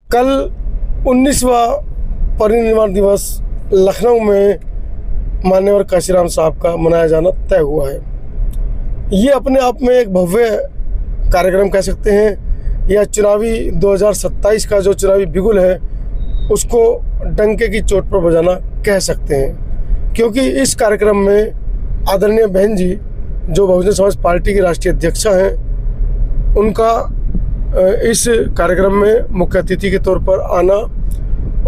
कल 19वां परिनिर्वाण दिवस लखनऊ में मान्यवर काशीराम साहब का मनाया जाना तय हुआ है। ये अपने आप में एक भव्य कार्यक्रम कह सकते हैं या चुनावी 2027 का जो चुनावी बिगुल है उसको डंके की चोट पर बजाना कह सकते हैं, क्योंकि इस कार्यक्रम में आदरणीय बहन जी जो बहुजन समाज पार्टी की राष्ट्रीय अध्यक्षा हैं, उनका इस कार्यक्रम में मुख्य अतिथि के तौर पर आना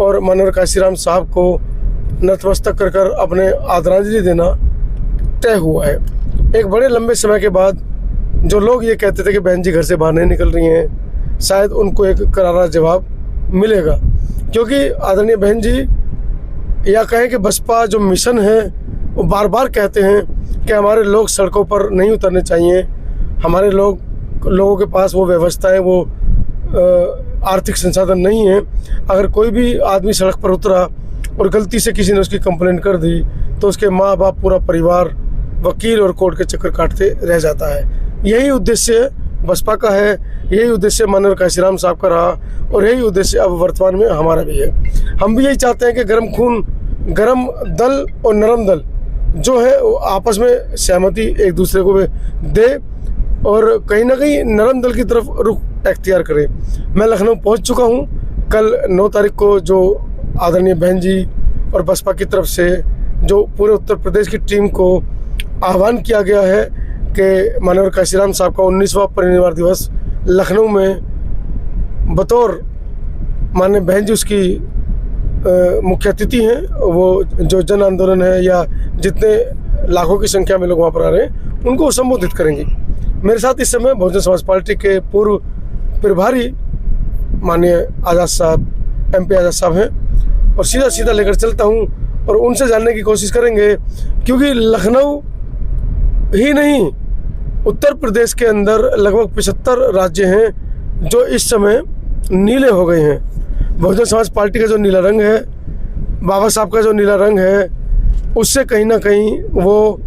और माननीय काशीराम साहब को नतमस्तक कर अपने आदरांजलि देना तय हुआ है। एक बड़े लंबे समय के बाद जो लोग ये कहते थे कि बहन जी घर से बाहर नहीं निकल रही हैं, शायद उनको एक करारा जवाब मिलेगा, क्योंकि आदरणीय बहन जी या कहें कि बसपा जो मिशन है वो बार बार कहते हैं कि हमारे लोग सड़कों पर नहीं उतरने चाहिए, हमारे लोगों के पास वो व्यवस्था है, वो आर्थिक संसाधन नहीं है। अगर कोई भी आदमी सड़क पर उतरा और गलती से किसी ने उसकी कंप्लेंट कर दी तो उसके माँ बाप, पूरा परिवार वकील और कोर्ट के चक्कर काटते रह जाता है। यही उद्देश्य बसपा का है, यही उद्देश्य माननीय काशीराम साहब का रहा और यही उद्देश्य अब वर्तमान में हमारा भी है। हम भी यही चाहते हैं कि गर्म खून, गर्म दल और नरम दल जो है वो आपस में सहमति एक दूसरे को दे और कहीं ना कहीं नरम दल की तरफ रुख अख्तियार करे। मैं लखनऊ पहुंच चुका हूं। कल 9 तारीख को जो आदरणीय बहन जी और बसपा की तरफ से जो पूरे उत्तर प्रदेश की टीम को आह्वान किया गया है कि माननीय काशीराम साहब का 19वां परिनिर्वाण दिवस लखनऊ में बतौर माननीय बहन जी उसकी मुख्य अतिथि हैं, वो जो जन आंदोलन है या जितने लाखों की संख्या में लोग वहाँ पर आ रहे हैं उनको संबोधित करेंगे। मेरे साथ इस समय बहुजन समाज पार्टी के पूर्व प्रभारी माननीय आज़ाद साहब, MP आज़ाद साहब हैं और सीधा लेकर चलता हूं और उनसे जानने की कोशिश करेंगे, क्योंकि लखनऊ ही नहीं उत्तर प्रदेश के अंदर लगभग 75 राज्य हैं जो इस समय नीले हो गए हैं। बहुजन समाज पार्टी का जो नीला रंग है, बाबा साहब का जो नीला रंग है, उससे कहीं ना कहीं वो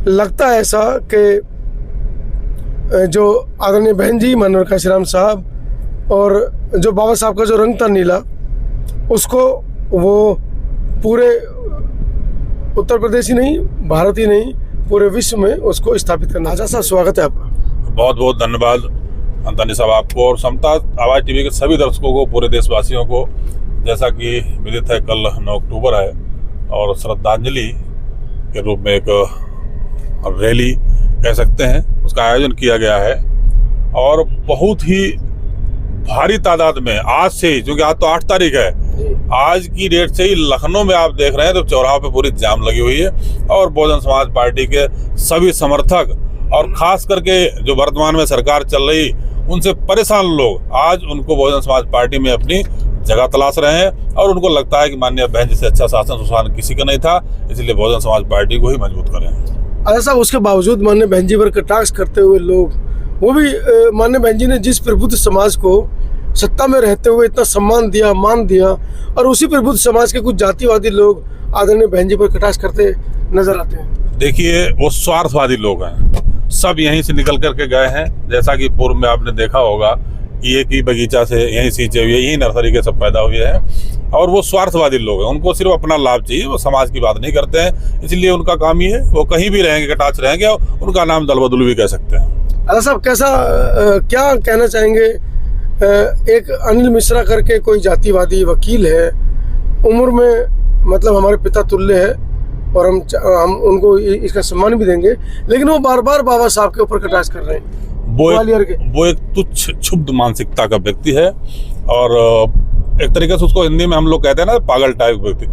लगता है ऐसा कि जो आदरणीय बहन जी माननीय काशीराम साहब और जो बाबा साहब का जो रंग था नीला, उसको वो पूरे उत्तर प्रदेश ही नहीं, भारत ही नहीं, पूरे विश्व में उसको स्थापित करना। आज़ाद साहब, स्वागत है आपका। बहुत बहुत धन्यवाद अंतानी साहब आपको और समता आवाज़ टीवी के सभी दर्शकों को, पूरे देशवासियों को। जैसा कि विदित है, कल 9 अक्टूबर है और श्रद्धांजलि के रूप में एक रैली कह सकते हैं उसका आयोजन किया गया है और बहुत ही भारी तादाद में आज से ही, क्योंकि आज तो 8 तारीख है, आज की डेट से ही लखनऊ में आप देख रहे हैं तो चौराहों पे पूरी जाम लगी हुई है और बहुजन समाज पार्टी के सभी समर्थक और खास करके जो वर्तमान में सरकार चल रही उनसे परेशान लोग आज उनको बहुजन समाज पार्टी में अपनी जगह तलाश रहे हैं और उनको लगता है कि माननीय बहन जी से अच्छा शासन सुशासन किसी का नहीं था, इसलिए बहुजन समाज पार्टी को ही मजबूत करें। ऐसा उसके बावजूद माननीय बहन जी पर कटाक्ष करते हुए लोग, वो भी माननीय बहन जी ने जिस प्रबुद्ध समाज को सत्ता में रहते हुए इतना सम्मान दिया, मान दिया, और उसी प्रबुद्ध समाज के कुछ जातिवादी लोग आदरणीय बहन जी पर कटाक्ष करते नजर आते हैं। देखिए, वो स्वार्थवादी लोग हैं, सब यहीं से निकल करके गए हैं। जैसा कि पूर्व में आपने देखा होगा कि एक ही बगीचा से यहीं सींचे हुए, यही नर्सरी के सब पैदा हुए हैं और वो स्वार्थवादी लोग हैं। उनको सिर्फ अपना लाभ चाहिए, वो समाज की बात नहीं करते हैं, इसलिए उनका काम ही है वो कहीं भी रहेंगे, कटाक्ष रहेंगे, उनका नाम दल बदलू भी कह सकते हैं। अरे साहब, क्या कहना चाहेंगे? एक अनिल मिश्रा करके कोई जातिवादी वकील है, उम्र में मतलब हमारे पिता तुल्य है और हम उनको इसका सम्मान भी देंगे, लेकिन वो बार बार बाबा साहब के ऊपर कटाक्ष कर रहे हैं। वो एक तुच्छ क्षुब्ध मानसिकता का व्यक्ति है और एक तरीके से उसको हिंदी में हम लोग कहते हैं ना, पागल टाइप व्यक्ति।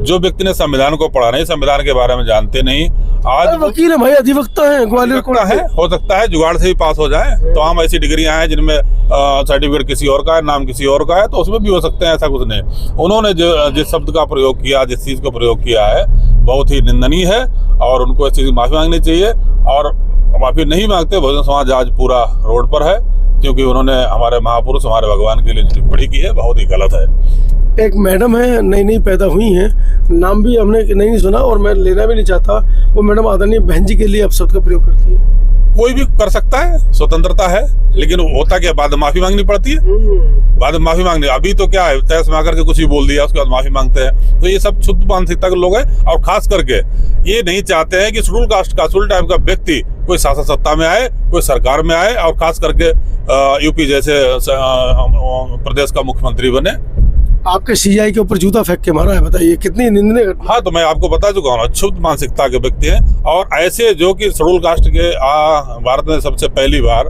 जो व्यक्ति ने संविधान को पढ़ा नहीं, संविधान के बारे में जानते नहीं, आज वकील है भाई, अधिवक्ता है, ग्वालियर का है, हो सकता है जुगाड़ से भी पास हो जाए। तो हम ऐसी डिग्रियां हैं जिनमें सर्टिफिकेट किसी और का है, नाम किसी और का है, तो उसमें भी हो सकते हैं, ऐसा कुछ नहीं। उन्होंने जिस शब्द का प्रयोग किया, जिस चीज का प्रयोग किया है, बहुत ही निंदनीय है और उनको इस चीज की माफी मांगनी चाहिए और माफी नहीं मांगते बहुजन समाज आज पूरा रोड पर है, क्योंकि उन्होंने हमारे महापुरुष, हमारे भगवान के लिए जो टिप्पणी की है बहुत ही गलत है। एक मैडम है, नई पैदा हुई हैं, नाम भी हमने नहीं सुना और मैं लेना भी नहीं चाहता, वो मैडम आदरणीय बहन जी के लिए अपशब्द का प्रयोग करती है। कोई भी कर सकता है, स्वतंत्रता है, लेकिन होता क्या, बाद में माफी मांगनी पड़ती है। बाद में माफी मांगनी, अभी तो क्या है, तहस में आकर के कुछ भी बोल दिया, उसके बाद माफी मांगते हैं। तो ये सब शुद्ध मानसिकता के लोग हैं, और खास करके ये नहीं चाहते हैं कि शेड्यूल कास्ट का, शेड्यूल टाइप का व्यक्ति कोई शासन सत्ता में आए, कोई सरकार में आए, और खास करके यूपी जैसे प्रदेश का मुख्यमंत्री बने। आपके सीआई के ऊपर जूता फेंक के मारा है, बताइए कितनी निंदनीय घटना। हाँ, तो मैं आपको बता चुका हूँ, क्षुब्ध मानसिकता के व्यक्ति हैं, और ऐसे जो कि शेड्यूल कास्ट के भारत में सबसे पहली बार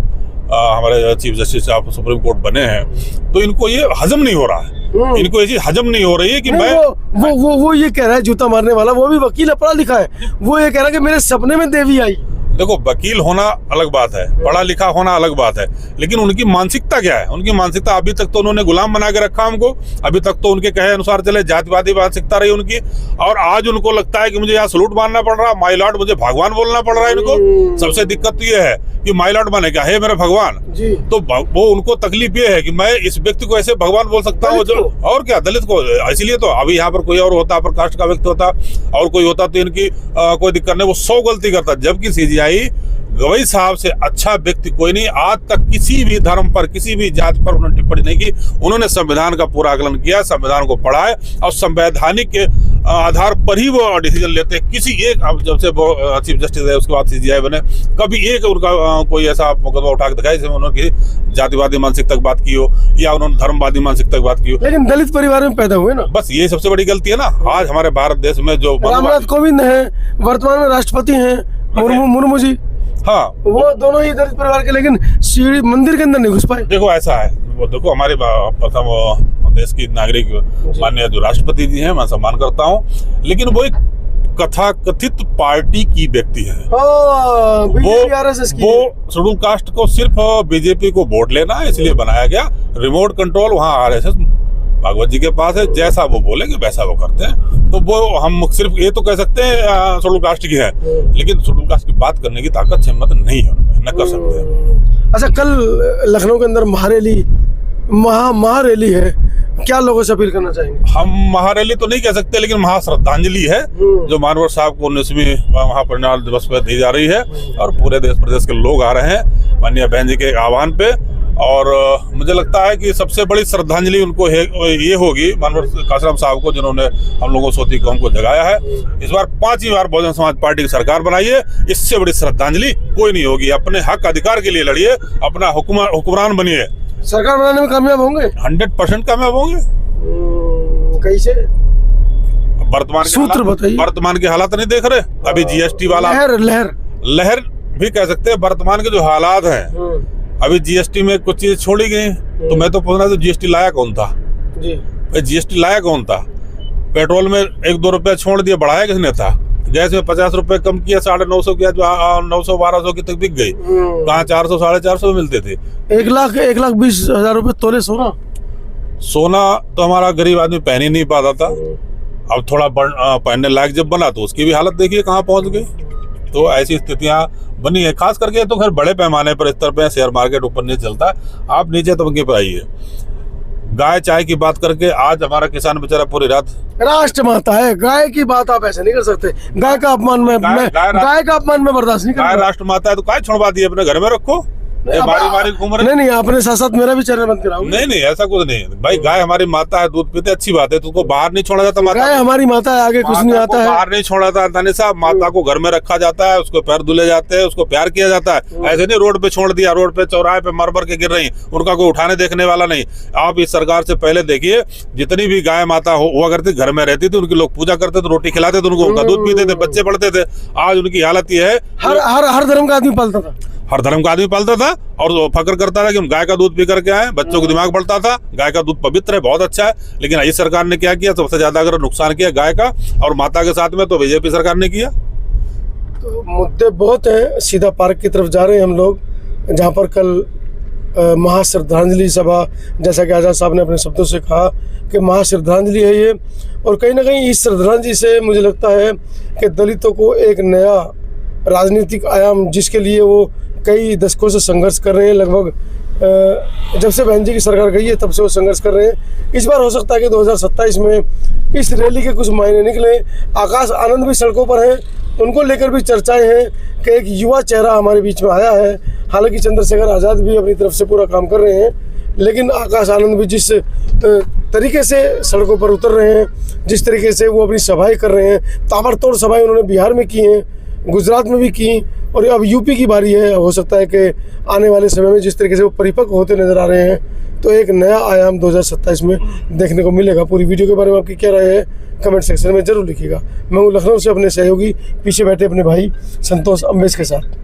हमारे chief justice of supreme court बने हैं, तो इनको ये हजम नहीं हो रहा है। इनको ये चीज हजम नहीं हो रही है कि मैं वो ये कह रहा है, जूता मारने वाला वो भी वकील है, पढ़ा लिखा है, वो ये कह रहा है कि मेरे सपने में देवी आई। देखो, वकील होना अलग बात है, पढ़ा लिखा होना अलग बात है, लेकिन उनकी मानसिकता क्या है? उनकी मानसिकता, अभी तक तो उन्होंने गुलाम बना के रखा हमको, अभी तक तो उनके कहे अनुसार चले, जातिवादी मानसिकता रही उनकी, और आज उनको लगता है कि मुझे यहाँ सलूट मारना पड़ रहा, माय लॉर्ड, मुझे भगवान बोलना पड़ रहा है इनको। सबसे दिक्कत तो ये है कि माय लॉर्ड माने क्या है, मेरा भगवान। तो वो उनको तकलीफ ये है कि मैं इस व्यक्ति को ऐसे भगवान बोल सकता हूँ, और क्या, दलित को। इसीलिए तो अभी यहाँ पर कोई और होता, पर कास्ट का व्यक्ति होता और कोई होता, तो इनकी कोई दिक्कत नहीं, वो 100 गलती करता। जबकि सीजीआई गवई साहब से अच्छा व्यक्ति कोई नहीं, आज तक किसी भी धर्म पर, किसी भी जात पर उन्होंने टिप्पणी नहीं की। उन्होंने संविधान का पूरा आकलन किया, संविधान को पढ़ा है, और संवैधानिक के आधार पर ही वो डिसीजन लेते हैं। किसी एक, अब जब से वो चीफ जस्टिस है, उसके बाद सीजीआई बने, कभी एक उनका कोई ऐसा मुकदमा उठा के दिखाया जिसमें उन्होंने जातिवादी मानसिकता की बात की हो, या उन्होंने धर्मवादी मानसिकता की बात की हो। लेकिन दलित परिवार में पैदा हुए ना, बस ये सबसे बड़ी गलती है ना। आज हमारे भारत देश में जो रामनाथ कोविंद है, वर्तमान में राष्ट्रपति हैं मुर्मू जी, हाँ, वो दोनों ही दलित परिवार के, लेकिन सीढ़ी मंदिर के अंदर नहीं घुस पाए। देखो ऐसा है, वो देखो हमारे प्रथम देश की नागरिक माननीय जो राष्ट्रपति जी हैं, मैं सम्मान करता हूँ, लेकिन वो एक कथित पार्टी की व्यक्ति है। वो शेड्यूल कास्ट को सिर्फ बीजेपी को वोट लेना है, इसलिए बनाया गया। रिमोट कंट्रोल वहाँ आरएसएस भागवत जी के पास है, जैसा वो बोलेंगे वैसा वो करते हैं। तो वो हम सिर्फ ये तो कह सकते हैं शेड्यूल कास्ट की है, लेकिन शेड्यूल कास्ट की बात करने की ताकत हिम्मत नहीं है उनमें, न कर सकते हैं। अच्छा, कल लखनऊ के अंदर महारैली है, क्या लोगों से अपील करना चाहेंगे? हम महारैली तो नहीं कह सकते, लेकिन महाश्रद्धांजलि है जो मानवर साहब को 19वीं महापरिनिर्वाण दिवस पर दी जा रही है, और पूरे देश प्रदेश के लोग आ रहे हैं माननीय बहन जी के आह्वान पे। और मुझे लगता है कि सबसे बड़ी श्रद्धांजलि उनको ये होगी मानवर काशीराम साहब को, जिन्होंने हम लोगों सोती कौम को जगाया है। इस बार 5वीं बार बहुजन समाज पार्टी की सरकार बनाइए, इससे बड़ी श्रद्धांजलि कोई नहीं होगी। अपने हक अधिकार के लिए लड़िए, अपना हुक्मरान बनिए। सरकार बनाने में कामयाब होंगे? 100% कामयाब होंगे। कैसे? वर्तमान के हालात नहीं देख रहे? अभी जीएसटी वाला लहर भी कह सकते हैं। वर्तमान के जो हालात हैं, अभी जीएसटी में कुछ चीजें छोड़ी गई, तो मैं तो पूछ रहा था जीएसटी लाया कौन था जी? जीएसटी लाया कौन था? पेट्रोल में 1-2 रुपया छोड़ दिया, बढ़ाया किसने था? गैस में 50 रुपए कम किया, 950 किया, जो 900-1200 की तक बिक गई। कहाँ 400-450 मिलते थे। 1,20,000 रुपए तोले सोना तो हमारा गरीब आदमी पहन ही नहीं पाता था। अब थोड़ा पहनने लायक जब बना, तो उसकी भी हालत देखिए कहाँ पहुंच गई। तो ऐसी स्थितियां बनी है, खास करके तो खैर बड़े पैमाने पर स्तर पे शेयर मार्केट ऊपर नहीं चलता है। आप नीचे तबके पर आइए। गाय चाय की बात करके आज हमारा किसान बेचारा पूरी रात, राष्ट्र माता है, गाय की बात आप ऐसे नहीं कर सकते। गाय का अपमान में बर्दाश्त नहीं कर। गाय राष्ट्र माता है तो गाय छुड़वा दी, अपने घर में रखो। बारी घूम रहे। नहीं, आपने साथ मेरा भी चैनल बंद कराओ। नहीं, ऐसा कुछ नहीं भाई। गाय हमारी माता है, दूध पीते, अच्छी बात है। तुमको बाहर नहीं छोड़ा जाता। गाय हमारी माता है, आगे कुछ नहीं आता है। बाहर नहीं छोड़ा जाता साहब। माता को घर में रखा जाता है, उसको पैर धुले जाते हैं, उसको प्यार किया जाता है। ऐसे नहीं रोड पे छोड़ दिया, रोड पे चौराहे पे मर के गिर रही, उनका कोई उठाने देखने वाला नहीं। आप इस सरकार से पहले देखिए, जितनी भी गाय माता हुआ करती, घर में रहती थी, उनकी लोग पूजा करते थे, रोटी खिलाते थे, उनका दूध पीते थे, बच्चे पढ़ते थे। आज उनकी हालत यह है, हर धर्म का आदमी पालता था, हर धर्म का आदमी पालता था, और फक्र करता था कि हम गाय का दूध पी करके आए। बच्चों को दिमाग बढ़ता था, गाय का दूध पवित्र है, बहुत अच्छा है। लेकिन इस सरकार ने क्या किया? सबसे ज्यादा अगर नुकसान किया गाय का और माता के साथ में, तो बीजेपी सरकार ने किया। तो मुद्दे बहुत हैं। सीधा पार्क की तरफ जा रहे हैं हम लोग, जहाँ पर कल महाश्रद्धांजलि सभा, जैसा कि आजाद साहब ने अपने शब्दों से कहा कि महाश्रद्धांजलि है ये। और कहीं ना कहीं इस श्रद्धांजलि से मुझे लगता है कि दलितों को एक नया राजनीतिक आयाम, जिसके लिए वो कई दशकों से संघर्ष कर रहे हैं, लगभग जब से बहन जी की सरकार गई है तब से वो संघर्ष कर रहे हैं। इस बार हो सकता है कि 2027 में इस रैली के कुछ मायने निकले। आकाश आनंद भी सड़कों पर है, उनको लेकर भी चर्चाएं हैं कि एक युवा चेहरा हमारे बीच में आया है। हालांकि चंद्रशेखर आज़ाद भी अपनी तरफ से पूरा काम कर रहे हैं, लेकिन आकाश आनंद भी जिस तरीके से सड़कों पर उतर रहे हैं, जिस तरीके से वो अपनी सभाएं कर रहे हैं, ताबड़तोड़ सभाएं उन्होंने बिहार में की हैं, गुजरात में भी की, और अब यूपी की बारी है। हो सकता है कि आने वाले समय में जिस तरीके से वो परिपक्व होते नजर आ रहे हैं, तो एक नया आयाम 2027 में देखने को मिलेगा। पूरी वीडियो के बारे में आपकी क्या राय है, कमेंट सेक्शन में जरूर लिखिएगा। मैं हूँ लखनऊ से अपने सहयोगी पीछे बैठे अपने भाई संतोष अम्बेश के साथ।